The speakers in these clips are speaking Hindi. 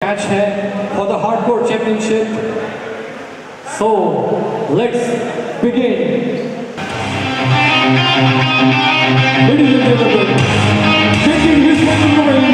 मैच है for the hardcore championship. So let's begin. Ladies and gentlemen, taking his way to the ring,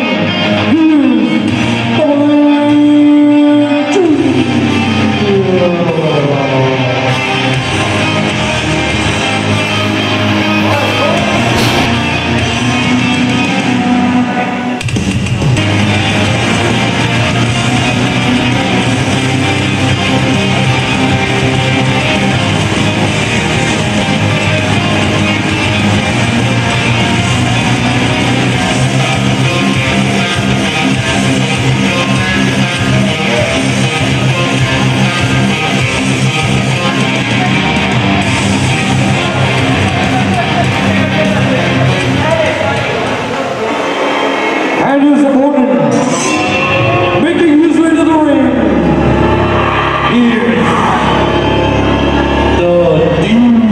and his opponent, making his way to the ring, is the Demon.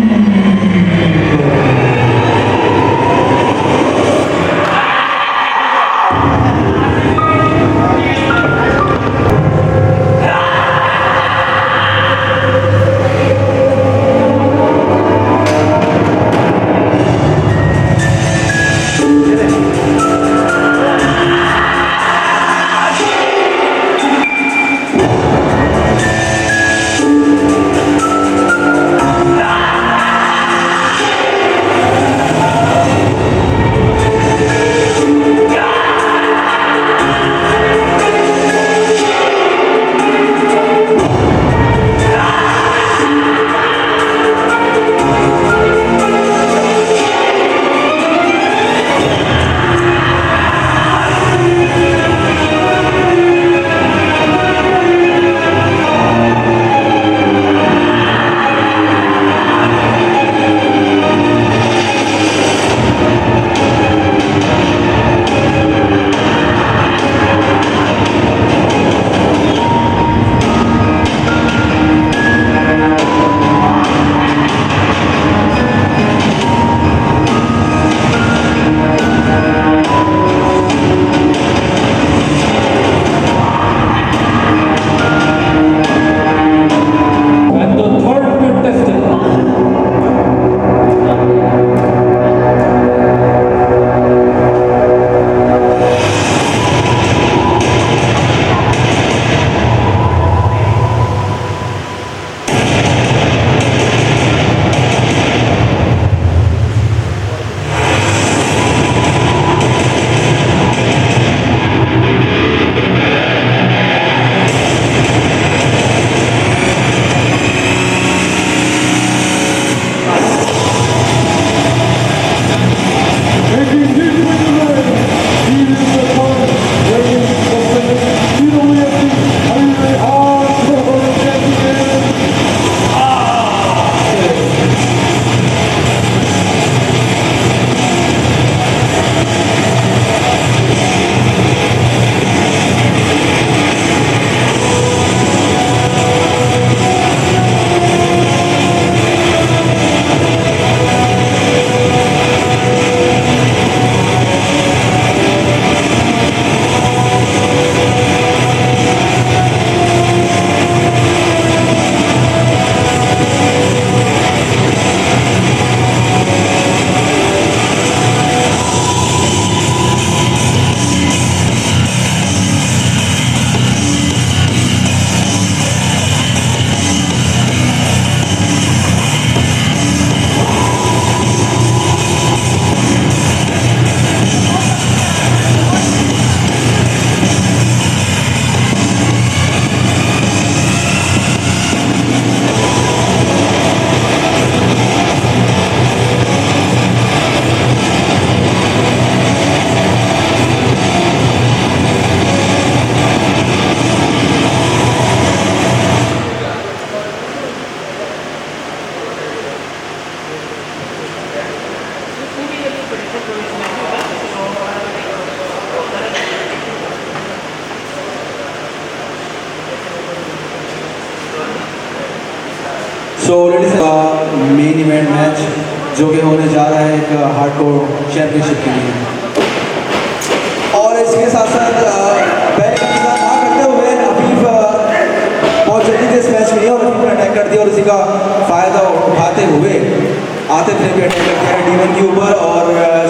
And the third contestant, making his way to the ring, he is the opponent, weighing the UFC Heavyweight Hardcore Champion. So ladies main event match जो कि होने जा रहा है एक हार्डकोर चैंपियनशिप के लिए, और इसके साथ साथ पहले ना करते हुए का फ़ायदा उठाते हुए आतिफ ने भी अटैक किया है डीमन के ऊपर और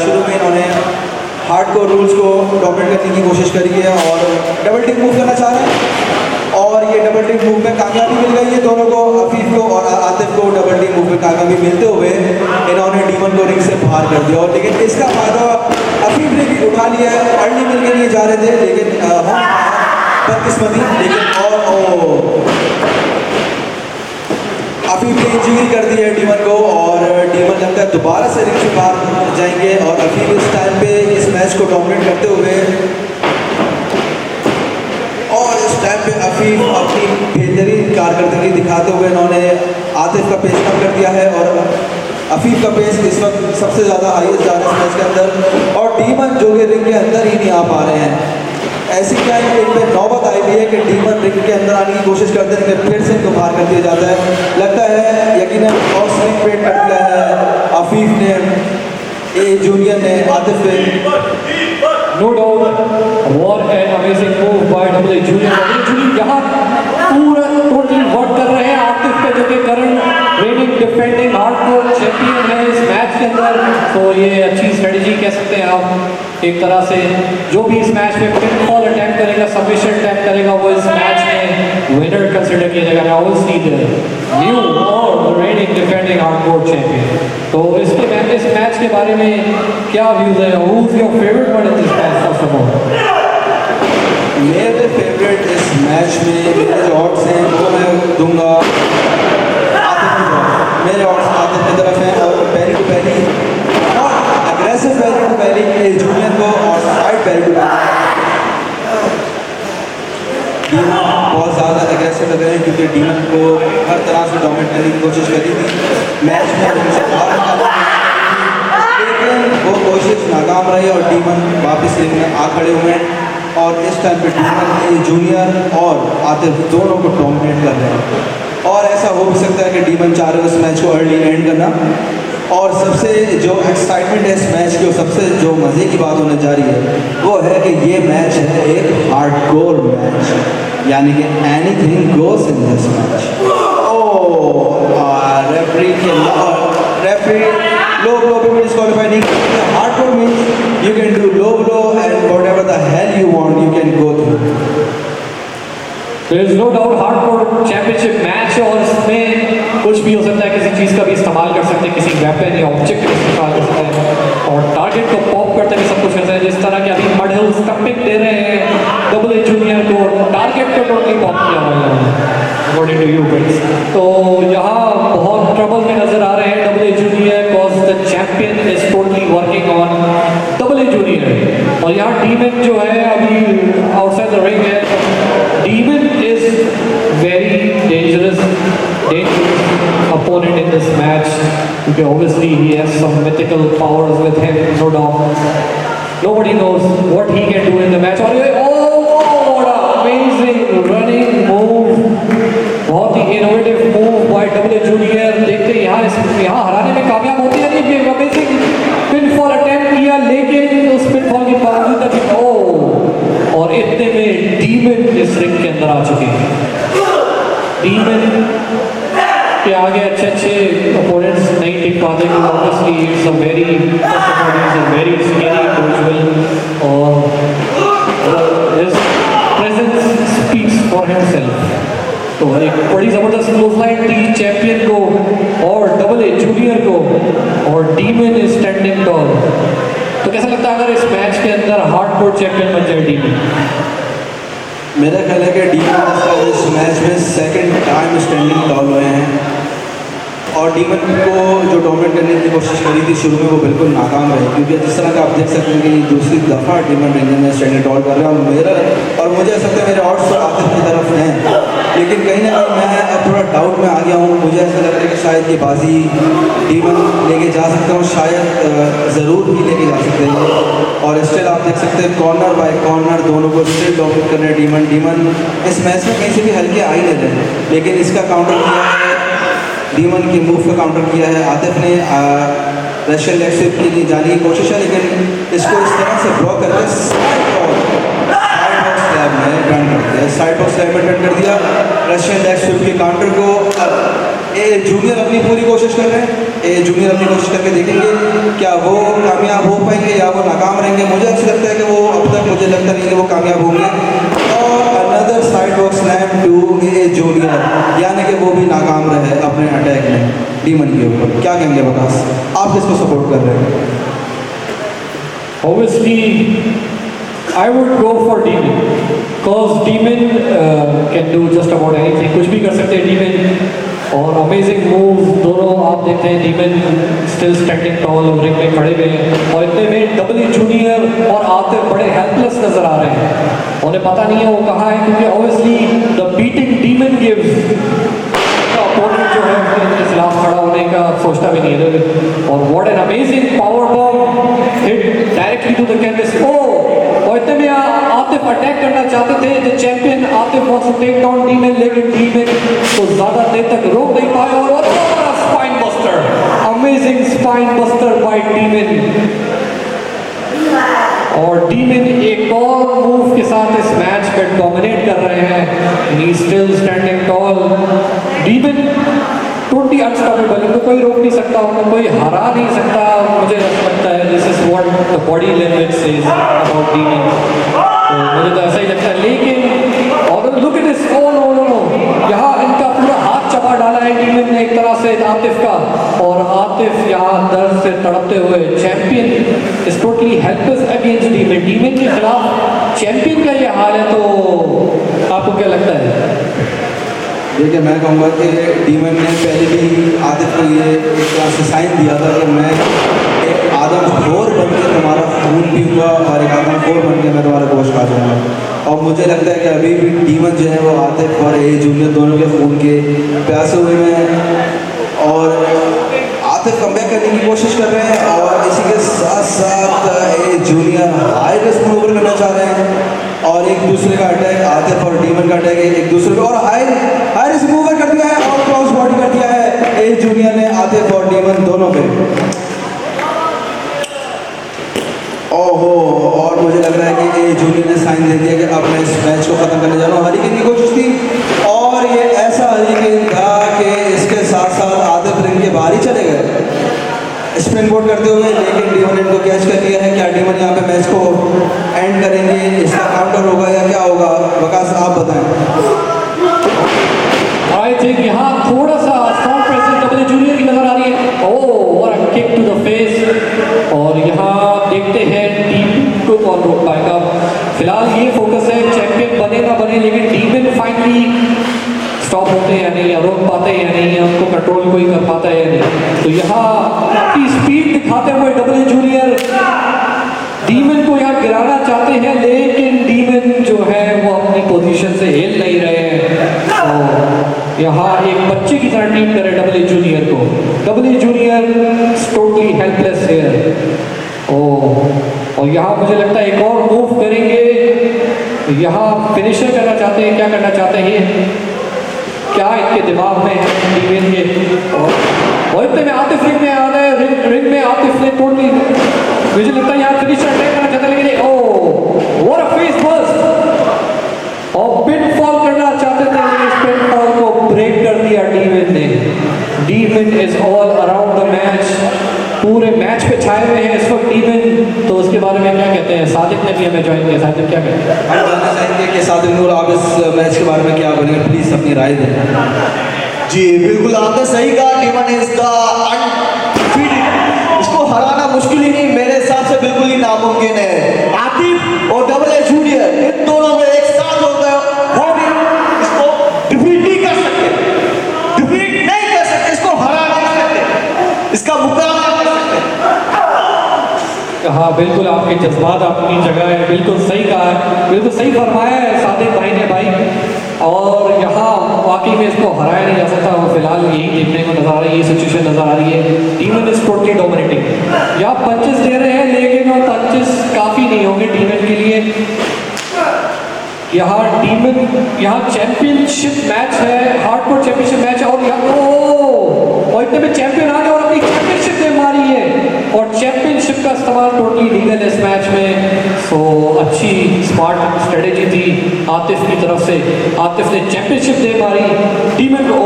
शुरू में इन्होंने हार्डकोर रूल्स को डोमिनेट करने की कोशिश करी है और डबल टिक मूव करना चाह रहे हैं और ये डबल टिक मूव में कामयाबी मिल गई है दोनों को, अफीफ को और आतिफ को डबल टिक मूव में कामयाबी मिलते हुए इन्होंने डीमन को रिंग से बाहर कर दिया। और लेकिन इसका फ़ायदा अफीफ ने भी उठा लिया है। अर्ली मिल के लिए जा रहे थे लेकिन बदकिस्मती, लेकिन और अफीफ ने इंजरी कर दी है डीमन को और डीमन लगता है दोबारा से रिंग से बाहर जाएंगे और अफीफ इस टाइम पे इस मैच को डोमिनेट करते हुए और इस टाइम पे अफीफ अपनी बेहतरीन कारकर्दगी दिखाते हुए इन्होंने आतिफ का पेस कम कर दिया है और अफीफ का पेस इस वक्त सबसे ज़्यादा हाईएस्ट जा रहा है इस मैच के अंदर और डीमन जो कि रिंग के अंदर ही नहीं आ पा रहे हैं। ऐसी क्या इन पे नौबत आई हुई है कि डीमन रिंग के अंदर आने की कोशिश करते हैं कि फिर से इनको बाहर कर दिया जाता है। लगता है यकीनन और स्विंग पेट कर दिया है अफीफ ने, ए जूनियर ने आतिफ ने। No doubt, what an amazing move by double A Junior. यहाँ पूरा टोटली वर्क कर रहे हैं आतिफ पे जो कि current raining defending hardcore champion है इस मैच के अंदर। तो ये अच्छी स्ट्रेटजी कह सकते हैं आप एक तरह से। जो भी इस मैच में पिनफॉल अटैम्प्ट करेगा, सबमिशन अटैम्प्ट करेगा, वो इस मैच में विनर कंसिडर किया जाएगा। ऑब्वियसली न्यू और रेनिंग डिफेंडिंग हार्डकोर चैंपियन। तो इस मैच के बारे में क्या व्यूज है? Who is your favourite one in this match first of all? मेरे फेवरेट इस मैच में मेरे जो ऑड्स हैं वो मैं दूंगा आतिफ की तरफ। मेरे ऑड्स आतिफ की तरफ हैं और पहली टू पहली और अग्रेसिव पहली टू पहली जूनियर को और साइड पहली टू पहली डीमन बहुत ज़्यादा अग्रेसिव लग रहे हैं क्योंकि डीमन को हर तरह से डोमिनेट करने की कोशिश करी थी मैच में, उनसे बाहर निकालने की, लेकिन वो कोशिश नाकाम रही और डीमन वापस रिंग में आ खड़े हुए हैं और इस टाइम पे डीमन जूनियर और आतिफ दोनों को डोमिनेट कर रहे हैं। और ऐसा हो भी सकता है कि डीमन चाह रहे हो इस मैच को अर्ली एंड करना। और सबसे जो एक्साइटमेंट है इस मैच की और सबसे जो मज़े की बात होने जा रही है वो है कि ये मैच है एक हार्डकोर मैच, यानी कि anything goes in this match. Referee low blow पे डिस्क्वालीफाई नहीं करते। Hardcore means you can do low blow and whatever the hell you want you can go through. There is no doubt hardcore championship match है और इसमें कुछ भी हो सकता है, किसी चीज़ का भी इस्तेमाल कर सकते हैं, किसी वेपन या ऑब्जेक्ट का इस्तेमाल कर सकते हैं और टारगेट को पॉप करते भी सब कुछ कर सकते हैं। जिस तरह के अभी मडल स्टम्पिंग दे रहे हैं डबल ए जूनियर को, टारगेट को टोटली पॉप किया हुआ है अकॉर्डिंग टू यू गाइस। तो यहाँ बहुत ट्रबल में नजर आ रहे हैं double A junior because the champion is totally working on double A junior. और यहाँ डीमन जो है अभी आउटसाइड द रिंग है। Demon is very dangerous opponent in this match because obviously he has some mythical powers with him, no doubt. Nobody knows what he can do in the match. Oh, what an amazing running move! बहुत ही innovative move by double A junior. देखते यहाँ हराने में कामयाब होती है नहीं। ये amazing pinfall attempt किया लेकिन उस pinfall की बावजूद तक और इतने में डीमन इस रिंग के अंदर आ चुके हैं। डीमन के आगे अच्छे अपोनेंट्स नहीं टिक पाते क्योंकि obviously it's a very scary individual और his presence speaks for himself. तो एक बड़ी ज़बरदस्त क्लोज लाइन थी चैंपियन को और डबल ए जूनियर को और डीमन इज स्टैंडिंग टॉल। तो कैसा लगता है अगर इस मैच के अंदर हार्डकोर चैंपियन बन जाए डीमन? मेरा ख्याल है कि डीमन इस मैच में सेकंड टाइम स्टैंडिंग टॉल हुए हैं और डीमन को जो डोमिनेट करने की कोशिश करी थी शुरू में वो बिल्कुल नाकाम रही क्योंकि जिस तरह का आप देख सकते हैं कि दूसरी दफ़ा डीमन रिंग में स्टैंडिंग टॉल कर रहे हैं और मुझे ऐसा लगता है मेरे ऑड्स तो आतिफ की तरफ हैं, लेकिन कहीं ना कहीं मैं अब थोड़ा डाउट में आ गया हूँ। मुझे ऐसा लग रहा है कि शायद ये बाजी डीमन लेके जा सकता हूँ, शायद ज़रूर भी लेके जा सकते हैं। और स्टिल आप देख सकते हैं कॉर्नर बाय कॉर्नर दोनों को स्टिल डोमिनेट कर रहे हैं डीमन। डीमन इस मैच में कहीं से भी हल्के आ ही नहीं रहे, लेकिन इसका काउंटर किया है डीमन के मूव का काउंटर किया है आतिफ ने। रशियन लेग स्वीप के लिए जाने की कोशिश है लेकिन इसको इस तरह से ब्लॉक करके साइड बॉक्स स्लैब में टर्न कर दिया रशियन लेग स्वीप के काउंटर को। अब ए ये जूनियर अपनी पूरी कोशिश कर रहे हैं, ये जूनियर अपनी कोशिश करके देखेंगे क्या वो कामयाब हो पाएंगे या वो नाकाम रहेंगे। मुझे ऐसा लगता है कि वो अब तक मुझे लगता नहीं कि वो कामयाब होंगे। और another side box slam to a junior, यानी कि वो भी नाकाम रहे अपने अटैक में डीमन के ऊपर। क्या कहेंगे बकास, आप किसको सपोर्ट कर रहे हैं? Obviously, I would go for Demon, cause Demon can do just about anything. कुछ भी कर सकते हैं Demon, और अमेजिंग मूव दोनों आप देखते हैं। Demon still standing tall और रिंग में खड़े हुए हैं, और इतने में डब्ल्यू जूनियर और आतिफ बड़े हेल्पलेस नजर आ रहे हैं। उन्हें पता नहीं है वो कहाँ है, क्योंकि obviously the beating Demon gives opponent जो है उनके खिलाफ खड़ा होने का सोचता भी नहीं है। और what an amazing power bomb hit directly to the canvas. और इतने में आतिफ अटैक करना चाहते थे, the champion Atif wants to take down Demon, लेकिन डीमन तो ज्यादा देर तक रोक नहीं पाए। और spine buster, amazing spine buster by Demon. और डीमन एक और मूव के साथ इस मैच पे डोमिनेट कर रहे हैं। He still standing tall. Demon totally unstoppable, इनको कोई रोक नहीं सकता, उनको कोई हरा नहीं सकता। मुझे ऐसा लगता है this is what the body language says about Demon. तो मुझे तो ऐसा ही लगता है। लेकिन और look at this, oh no no no, यहाँ इनका पूरा हाथ चबा डाला है डीमन ने एक तरह से आतिफ का, और आतिफ यहाँ दर्द से तड़पते हुए। Champion is totally helpless against demon. Demon के खिलाफ चैंपियन का ये हाल है, तो आपको क्या लगता है? देखिए, मैं कहूँगा कि डीमन ने पहले भी आतिफ को ये एक तरह से साइन दिया था कि मैं एक आदमखोर बन के तुम्हारा खून पीऊँगा और एक आदमखोर बन के मैं तुम्हारा गोश्त खा जाऊँगा। और मुझे लगता है कि अभी भी डीमन जो है वो आतिफ और ए जूनियर दोनों के खून के प्यासे हुए हैं, और आतिफ कमबैक करने की कोशिश कर रहे हैं, और इसी के साथ साथ ए जूनियर हाई रिस्क मूवर करना चाह रहे हैं, और एक दूसरे का अटैक, आतिफ और डीमन का अटैक एक दूसरे पे, और हाई रिस्क मूवर कर दिया है और क्रॉस बॉडी कर दिया है ए जूनियर ने आतिफ और डीमन दोनों पे। ओहो, और मुझे लग रहा है कि ए जूनियर ने साइन दे दिया कि अब मैं इस मैच को खत्म करने जा रहा हूँ। हरिकेन की कोशिश थी, और ये ऐसा हरिकेन था कि इसके साथ साथ आतिफ रिंग के बाहर ही चले गए स्पिन बोर्ड करते हुए, लेकिन डीमन इनको कैच कर लिया है। क्या डीमन यहाँ पे मैच को एंड करेंगे, इसका काउंटर होगा या क्या होगा? वकास आप बताएं। आई थिंक यहाँ थोड़ा सा स्ट्रॉन्ग प्रेजेंस डब्ल्यू जूनियर की नजर आ रही है। Oh, what a kick to the face. और यहाँ देखते हैं टीम को कौन रोक पाएगा। फिलहाल ये फोकस है चैंपियन बने ना बने, लेकिन डीमन फाइनली स्टॉप होते हैं या नहीं, या रोक पाते हैं या नहीं, या उनको कंट्रोल कोई कर पाता है या नहीं। तो यहाँ अपनी स्पीड दिखाते हुए डब्ल्यू जूनियर डीमन को यहाँ गिराना चाहते हैं, लेकिन डीमन जो है वो अपनी पोजीशन से हिल नहीं रहे हैं। तो यहाँ एक बच्चे की तरह ट्रीट करे डब्ल्यू जूनियर को। डब्ल्यू जूनियर टोटली हेल्पलेस है। और यहाँ मुझे लगता है एक और मूव करेंगे। यहाँ फिनिशर करना चाहते हैं, क्या करना चाहते हैं ये, क्या इनके दिमाग में है डीमन के। और इतने में आतिफ रिंग में आ रहे हैं, रिंग में आतिफ ने टोटली मुझे लगता है यहाँ फिनिशर अटैक करना चाहते हैं, लेकिन oh what a face bust. और पिन फॉल करना चाहते थे, लेकिन इस पिन फॉल को ब्रेक कर दिया डीमन ने। Demon is all around the match, पूरे मैच पे छाए हुए हैं इस वक्त डीमन। तो उसके बारे में क्या कहते हैं? सादिक ने भी हमें ज्वाइन किया, सादिक क्या कहते हैं? हम जानना चाहेंगे कि सादिक नूर, आप इस मैच के बारे में क्या बोलेंगे, प्लीज अपनी राय दें। जी बिल्कुल, आपने सही कहा। डीमन इज द अनडीफीटेड, इसको हराना मुश्किल ही नहीं, मेरे हिसाब से बिल्कुल ही नामुमकिन है। आतिफ और डब्ल्यू जूनियर इन दोनों में एक साथ हो गए, वो भी इसको डिफीट नहीं कर सकते, डिफीट नहीं कर सकते, इसको हरा नहीं सकते, इसका मुकाबला कर सकते। हाँ बिल्कुल, आपके जज्बात अपनी जगह है, बिल्कुल सही कहा है, बिल्कुल सही फरमाया है सादिक भाई ने भाई। और यहाँ वाकई में इसको हराया नहीं जा सकता, और फिलहाल यही देखने को नजर आ रही है, ये सिचुएशन नजर आ रही है। Demon is totally dominating. यहाँ पंचेस दे रहे हैं, लेकिन वो पंचेस काफ़ी नहीं होंगे डीमन के लिए। यहाँ डीमन, यहाँ चैंपियनशिप मैच है, हार्डकोर चैंपियनशिप मैच है, और यहाँ और इतने में चैंपियन आ गए और अपनी चैंपियनशिप ने मारी है, और चैंपियनशिप का इस्तेमाल टोटली लीगल है इस मैच में। सो अच्छी स्मार्ट स्ट्रेटेजी थी आतिफ की तरफ से, आतिफ ने चैंपियनशिप दे मारी डीमन को।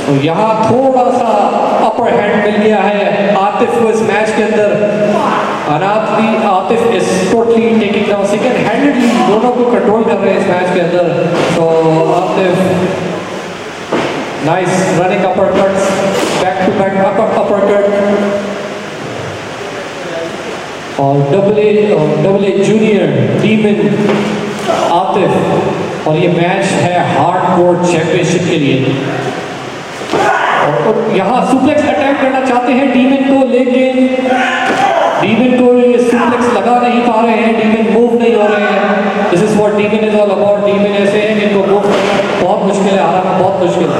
तो यहाँ थोड़ा सा अपर हैंड मिल गया है आतिफ को इस मैच के अंदर। अनाथली Atif is totally taking down second handedly, दोनों को कंट्रोल कर रहे हैं इस मैच के अंदर। तो Atif nice running upper cuts, back to back upper cut और double A junior demon Atif. और ये मैच है हार्डकोर चैंपियनशिप के लिए। और यहाँ सुप्लेक्स अटैक करना चाहते हैं डीमन को, लेकिन डीमन को ये सुप्लेक्स लगा नहीं पा रहे हैं, डीमन मूव नहीं हो रहे हैं। This is what demon is all about. Demon ऐसे हैं इनको मूव करना बहुत मुश्किल है, हराना बहुत मुश्किल है।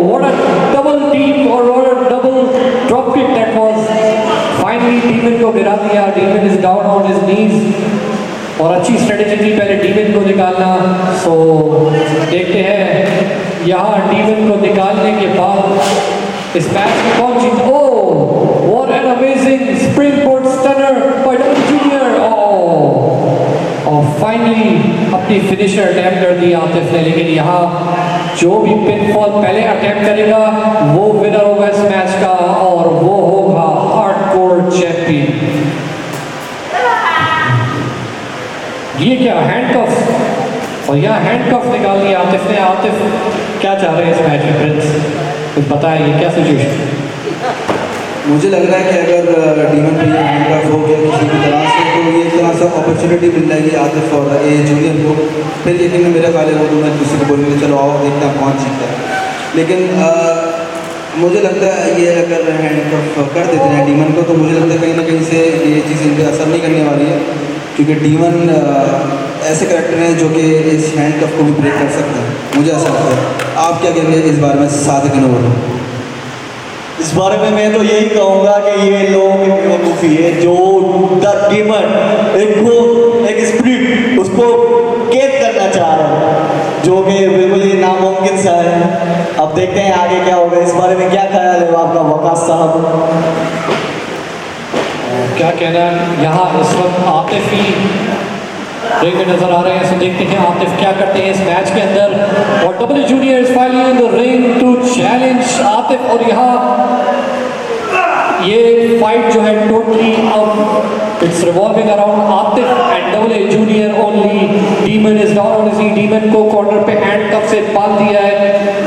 What a double deep or what a double drop kick that was. Finally Demon को गिरा दिया। Demon is down on his knees और अच्छी स्ट्रेटेजी थी पहले Demon को निकालना। सो देखते हैं यहाँ Demon को निकालने के बाद इस मैच में कौन जीता। ओह what an amazing springboard stunner by Double Junior। और फाइनली अपनी फिनिशर अटैम्प्ट कर दी आतिफ ने, लेकिन यहाँ जो भी पिनफॉल पहले अटैम्प्ट करेगा वो विनर होगा इस मैच का और वो होगा हार्डकोर चैंपियन। ये क्या हैंडकफ, और यहाँ हैंडकफ निकाल दिया आतिफ ने। आतिफ क्या चाह रहे हैं इस मैच में प्रिंस, कुछ बताएं ये क्या सिचुएशन। मुझे लग रहा है कि अगर डीमन पे ये हैंडकफ हो गया किसी भी तरह से तो ये एक तरह से अपॉर्चुनिटी मिल जाएगी आतिफ और ए जूनियर को। फिर यकीन मेरा ख्याल है वो मैं किसी को बोलूँगी चलो आओ देखते हैं कौन जीतता है। लेकिन मुझे लगता है ये अगर हैंडकफ कर देते हैं डीमन को तो मुझे लगता है कहीं ना कहीं से ये चीज़ इन पर असर नहीं करने वाली है, क्योंकि डीमन ऐसे करैक्टर हैं जो कि इस हैंडकफ को भी ब्रेक कर सकते हैं, मुझे ऐसा लगता है। आप क्या कहेंगे इस बारे में सादिक नूर? इस बारे में मैं तो यही कहूँगा कि ये लोगों की बेवकूफ़ी है जो द डीमन एक स्पिरिट उसको कैद करना चाह रहा है, जो कि बिल्कुल ही नामुमकिन सा है। अब देखते हैं आगे क्या होगा। इस बारे में क्या ख्याल है आपका वकास साहब? क्या कहना है, यहाँ इस वक्त आतिफ ही रिंग में नजर आ रहे हैं। सो देखते हैं आतिफ क्या करते हैं इस मैच के अंदर। और double junior is finally in the ring to challenge Atif. और यहाँ ये फाइट जो है टोटली अब it's revolving around Atif and double junior only. Demon is down on his, Demon को कॉर्नर पे हैंडकफ से बांध दिया है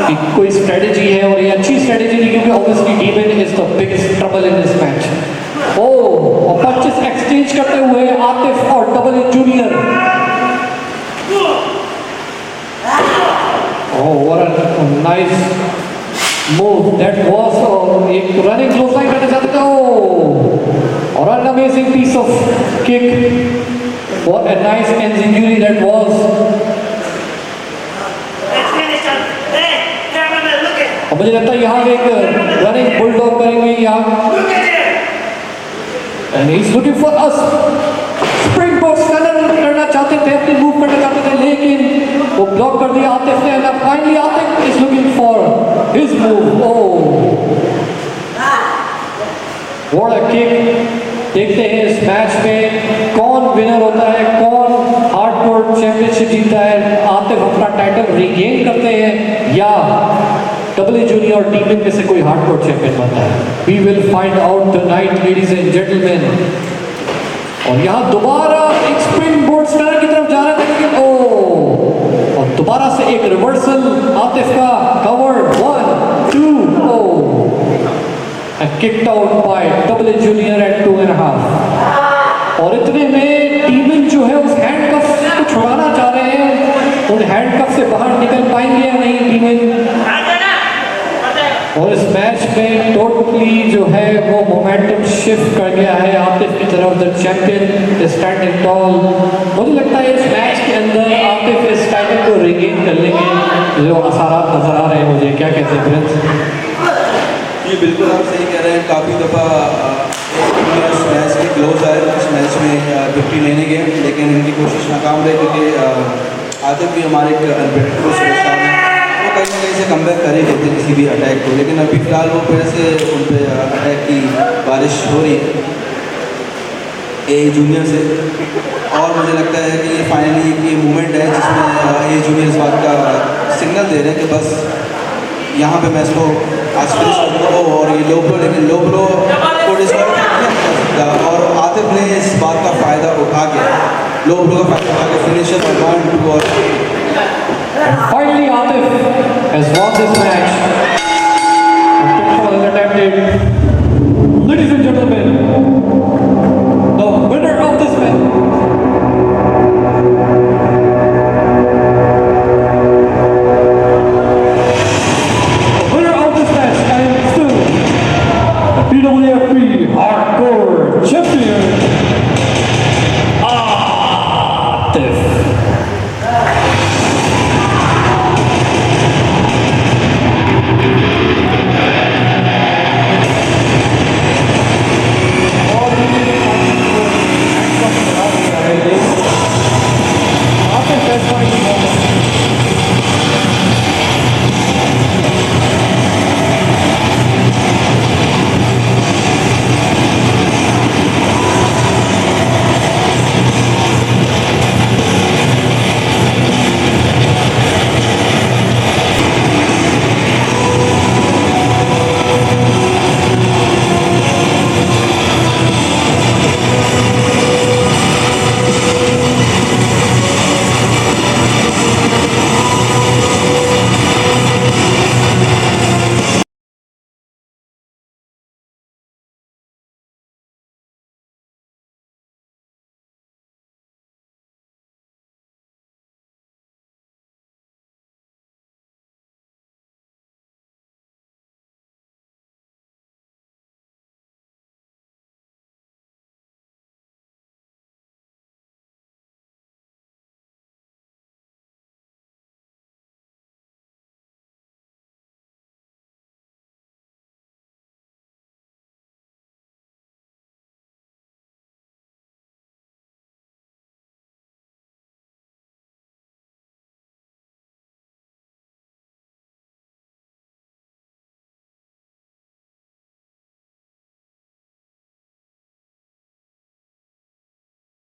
कि कोई स्ट्रेटेजी है और ये अच्छी स्ट्रेटेजी नहीं, क्योंकि obviously demon is the biggest trouble in this match. और पंचेस एक्सचेंज करते हुए आतिफ और double junior. what a nice move that was। एक रनिंग क्लोज लाइन करना चाहते थे और an amazing piece of kick। what a nice enziguri that was। और मुझे लगता है यहाँ से एक रनिंग बुलडॉग करेंगे यहाँ। And he's looking for us। Springboard stunner करना चाहते थे, अपनी मूव करना चाहते थे, लेकिन वो ब्लॉक कर दिया आतिफ ने। And finally Atif is looking for his move। what a kick। देखते हैं इस मैच में कौन विनर होता है, कौन हार्डकोर चैंपियनशिप जीतता है। आतिफ अपना टाइटल रीगेन करते हैं या डबल जूनियर और डीमन में से कोई हार्डकोर चैंपियन बनता है। We will find out tonight ladies and gentleman. और यहाँ दोबारा एक स्प्रिंग बोर्ड स्टनर की तरफ जा रहे थे, लेकिन और दोबारा से एक रिवर्सल आतिफ का। Cover 1 2 and kicked out by double junior at 2.5। और इतने में डीमन जो है उस हैंडकफ को छुड़ाना चाह रहे हैं। उन हैंडकफ से बाहर निकल पाएंगे या नहीं डीमन। और इस मैच में टोटली जो है वो मोमेंटम शिफ्ट कर गया है आतिफ की तरफ। The champion is standing tall. मुझे लगता है इस मैच के अंदर आतिफ इस टाइटल को रिगेन कर लेंगे, जो आसारात नजर आ रहे हैं मुझे। क्या कहते हैं प्रिंस? ये बिल्कुल आप सही कह रहे हैं। काफ़ी दफ़ा इस मैच के क्लोज आए, इस मैच में विक्ट्री लेने गए, लेकिन इनकी कोशिश नाकाम रही, क्योंकि आतिफ भी हमारे एक अनप्रेडिक्टेबल सुपरस्टार हैं। वो कहीं ना कहीं से कम बैक कर ही देते किसी भी अटैक को, लेकिन अभी फ़िलहाल वो फिर से उन पर अटैक की बारिश हो रही है। ए जूनियर से। और मुझे लगता है कि फाइनली ये मोमेंट है जिसमें ए जूनियर इस बात का सिग्नल दे रहे हैं कि बस यहाँ पे मैं इसको आज फिनिश करूँगा। और ये लो ब्लो, लेकिन लो ब्लो को डिस्क्वालीफाई नहीं कर सकता। और आतिफ ने इस बात का फ़ायदा उठा के, लो ब्लो का फ़ायदा उठा के फिनिशर और 1, 2 और Finally, Atif has won this match. A pinfall is attempted. Ladies and gentlemen,